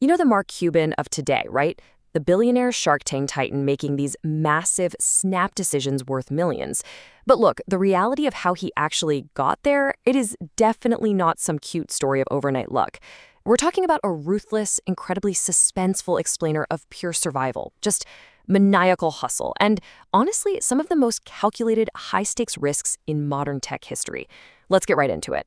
You know the Mark Cuban of today, right? The billionaire Shark Tank titan making these massive snap decisions worth millions. But look, the reality of how he actually got there, it is definitely not some cute story of overnight luck. We're talking about a ruthless, incredibly suspenseful explainer of pure survival, just maniacal hustle, and honestly, some of the most calculated, high-stakes risks in modern tech history. Let's get right into it.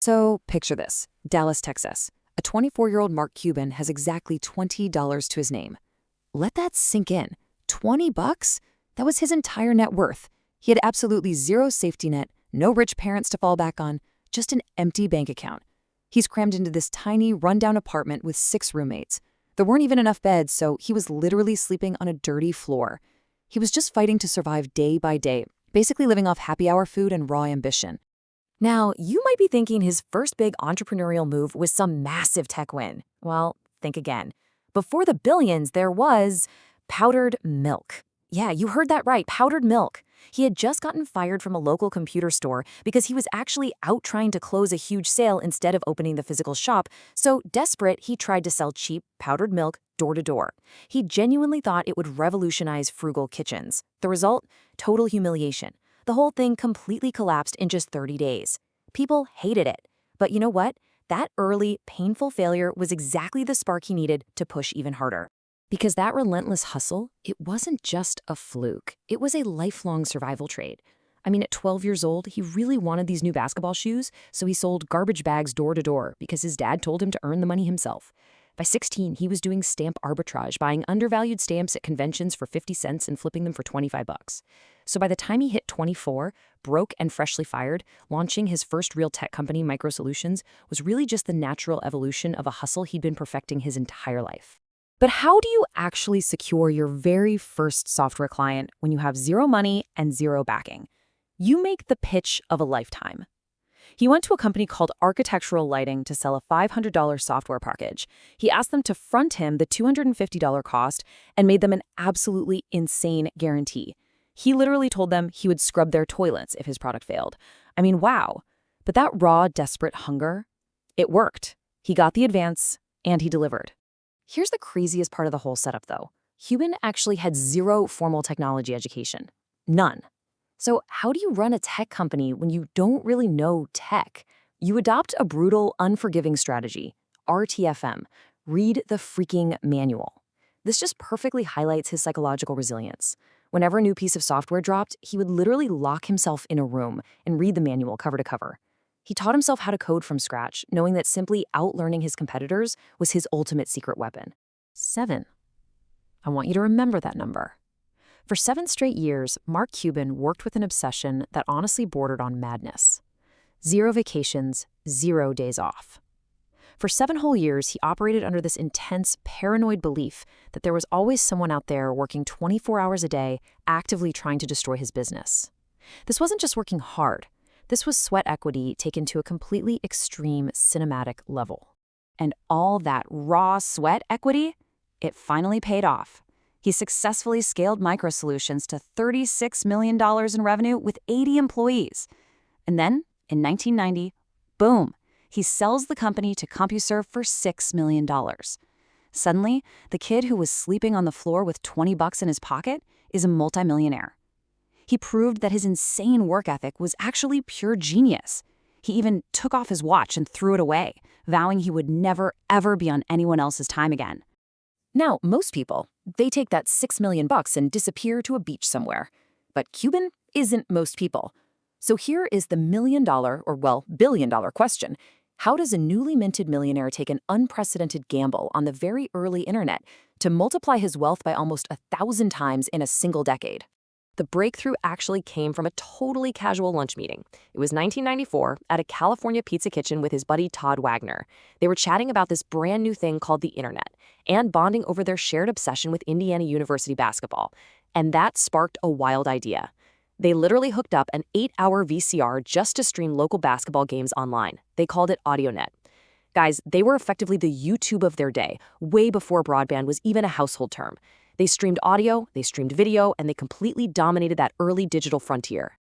So picture this, Dallas, Texas. A 24-year-old Mark Cuban has exactly $20 to his name. Let that sink in. 20 bucks? That was his entire net worth. He had absolutely zero safety net, no rich parents to fall back on, just an empty bank account. He's crammed into this tiny, rundown apartment with 6 roommates. There weren't even enough beds, so he was literally sleeping on a dirty floor. He was just fighting to survive day by day, basically living off happy hour food and raw ambition. Now, you might be thinking his first big entrepreneurial move was some massive tech win. Well, think again. Before the billions, there was powdered milk. Yeah, you heard that right, powdered milk. He had just gotten fired from a local computer store because he was actually out trying to close a huge sale instead of opening the physical shop, so desperate, he tried to sell cheap powdered milk door to door. He genuinely thought it would revolutionize frugal kitchens. The result? Total humiliation. The whole thing completely collapsed in just 30 days. People hated it. But you know what? That early, painful failure was exactly the spark he needed to push even harder. Because that relentless hustle, it wasn't just a fluke. It was a lifelong survival trade. I mean, at 12 years old, he really wanted these new basketball shoes, so he sold garbage bags door to door because his dad told him to earn the money himself. By 16, he was doing stamp arbitrage, buying undervalued stamps at conventions for 50 cents and flipping them for 25 bucks. So by the time he hit 24, broke and freshly fired, launching his first real tech company, MicroSolutions, was really just the natural evolution of a hustle he'd been perfecting his entire life. But how do you actually secure your very first software client when you have zero money and zero backing? You make the pitch of a lifetime. He went to a company called Architectural Lighting to sell a $500 software package. He asked them to front him the $250 cost and made them an absolutely insane guarantee. He literally told them he would scrub their toilets if his product failed. I mean, wow. But that raw, desperate hunger, it worked. He got the advance, and he delivered. Here's the craziest part of the whole setup, though. Cuban actually had zero formal technology education. None. So how do you run a tech company when you don't really know tech? You adopt a brutal, unforgiving strategy, RTFM, read the freaking manual. This just perfectly highlights his psychological resilience. Whenever a new piece of software dropped, he would literally lock himself in a room and read the manual cover to cover. He taught himself how to code from scratch, knowing that simply outlearning his competitors was his ultimate secret weapon. 7. I want you to remember that number. For 7 straight years, Mark Cuban worked with an obsession that honestly bordered on madness. 0 vacations, 0 days off. For 7 whole years, he operated under this intense, paranoid belief that there was always someone out there working 24 hours a day, actively trying to destroy his business. This wasn't just working hard. This was sweat equity taken to a completely extreme cinematic level. And all that raw sweat equity, it finally paid off. He successfully scaled MicroSolutions to $36 million in revenue with 80 employees. And then, in 1990, boom, he sells the company to CompuServe for $6 million. Suddenly, the kid who was sleeping on the floor with 20 bucks in his pocket is a multimillionaire. He proved that his insane work ethic was actually pure genius. He even took off his watch and threw it away, vowing he would never, ever be on anyone else's time again. Now, most people, they take that $6 million and disappear to a beach somewhere. But Cuban isn't most people. So here is the $1 million, or well, $1 billion question. How does a newly minted millionaire take an unprecedented gamble on the very early internet to multiply his wealth by almost 1,000 times in a single decade? The breakthrough actually came from a totally casual lunch meeting. It was 1994 at a California pizza kitchen with his buddy Todd Wagner. They were chatting about this brand new thing called the internet and bonding over their shared obsession with Indiana University basketball. And that sparked a wild idea. They literally hooked up an 8-hour VCR just to stream local basketball games online. They called it AudioNet. Guys, they were effectively the YouTube of their day, way before broadband was even a household term. They streamed audio, they streamed video, and they completely dominated that early digital frontier.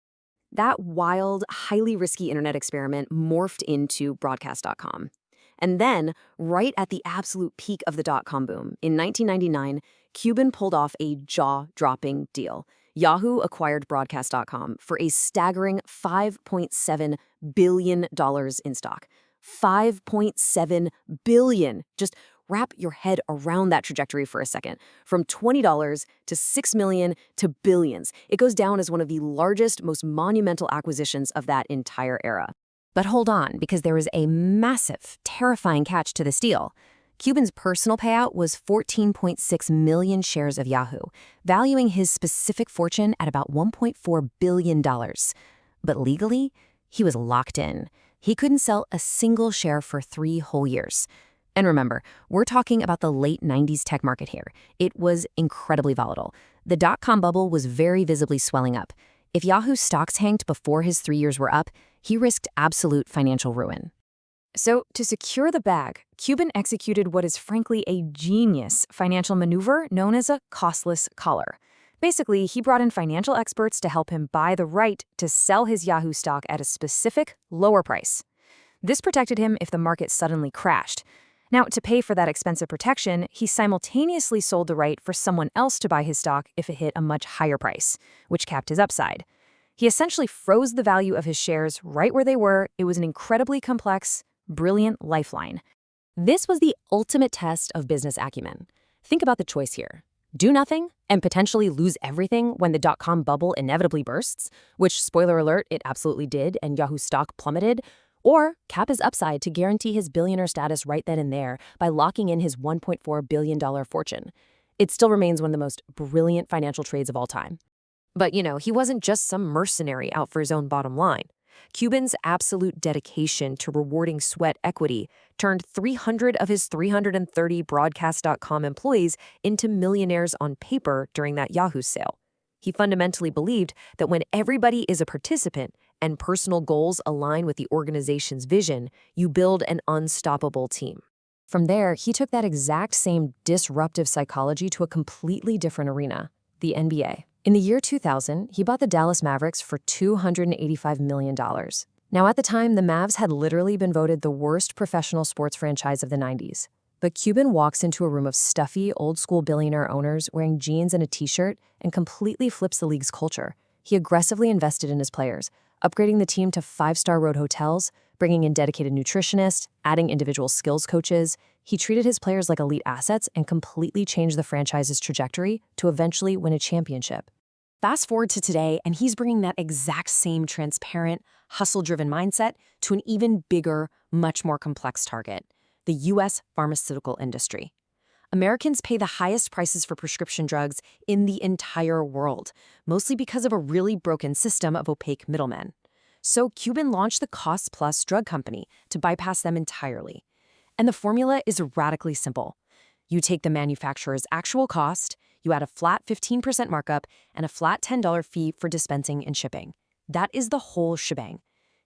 That wild, highly risky internet experiment morphed into broadcast.com. And then, right at the absolute peak of the dot-com boom, in 1999, Cuban pulled off a jaw-dropping deal. Yahoo acquired Broadcast.com for a staggering $5.7 billion in stock. $5.7 billion. Just wrap your head around that trajectory for a second. From $20 to $6 million to billions. It goes down as one of the largest, most monumental acquisitions of that entire era. But hold on, because there is a massive, terrifying catch to this deal. Cuban's personal payout was 14.6 million shares of Yahoo, valuing his specific fortune at about $1.4 billion. But legally, he was locked in. He couldn't sell a single share for 3 whole years. And remember, we're talking about the late 90s tech market here. It was incredibly volatile. The dot-com bubble was very visibly swelling up. If Yahoo's stocks tanked before his 3 years were up, he risked absolute financial ruin. So, to secure the bag, Cuban executed what is frankly a genius financial maneuver known as a costless collar. Basically, he brought in financial experts to help him buy the right to sell his Yahoo stock at a specific, lower price. This protected him if the market suddenly crashed. Now, to pay for that expensive protection, he simultaneously sold the right for someone else to buy his stock if it hit a much higher price, which capped his upside. He essentially froze the value of his shares right where they were. It was an incredibly complex, brilliant lifeline. This was the ultimate test of business acumen. Think about the choice here. Do nothing and potentially lose everything when the dot-com bubble inevitably bursts, which, spoiler alert, it absolutely did, and Yahoo stock plummeted, or cap his upside to guarantee his billionaire status right then and there by locking in his $1.4 billion fortune. It still remains one of the most brilliant financial trades of all time. But, he wasn't just some mercenary out for his own bottom line. Cuban's absolute dedication to rewarding sweat equity turned 300 of his 330 Broadcast.com employees into millionaires on paper during that Yahoo sale. He fundamentally believed that when everybody is a participant and personal goals align with the organization's vision, you build an unstoppable team. From there, he took that exact same disruptive psychology to a completely different arena, the NBA. In the year 2000, he bought the Dallas Mavericks for $285 million. Now, at the time, the Mavs had literally been voted the worst professional sports franchise of the 90s. But Cuban walks into a room of stuffy, old-school billionaire owners wearing jeans and a t-shirt and completely flips the league's culture. He aggressively invested in his players, upgrading the team to 5-star road hotels, bringing in dedicated nutritionists, adding individual skills coaches. He treated his players like elite assets and completely changed the franchise's trajectory to eventually win a championship. Fast forward to today, and he's bringing that exact same transparent, hustle-driven mindset to an even bigger, much more complex target, the U.S. pharmaceutical industry. Americans pay the highest prices for prescription drugs in the entire world, mostly because of a really broken system of opaque middlemen. So Cuban launched the Cost Plus drug company to bypass them entirely. And the formula is radically simple. You take the manufacturer's actual cost, you add a flat 15% markup, and a flat $10 fee for dispensing and shipping. That is the whole shebang.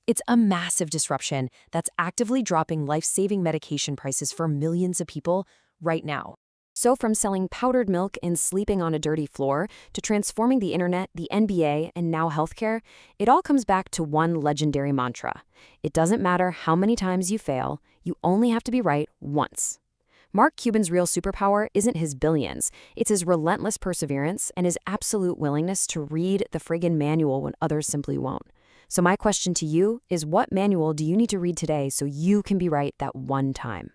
It's a massive disruption that's actively dropping life-saving medication prices for millions of people right now. So from selling powdered milk and sleeping on a dirty floor to transforming the internet, the NBA, and now healthcare, it all comes back to one legendary mantra. It doesn't matter how many times you fail, you only have to be right once. Mark Cuban's real superpower isn't his billions, it's his relentless perseverance and his absolute willingness to read the friggin' manual when others simply won't. So my question to you is, what manual do you need to read today so you can be right that one time?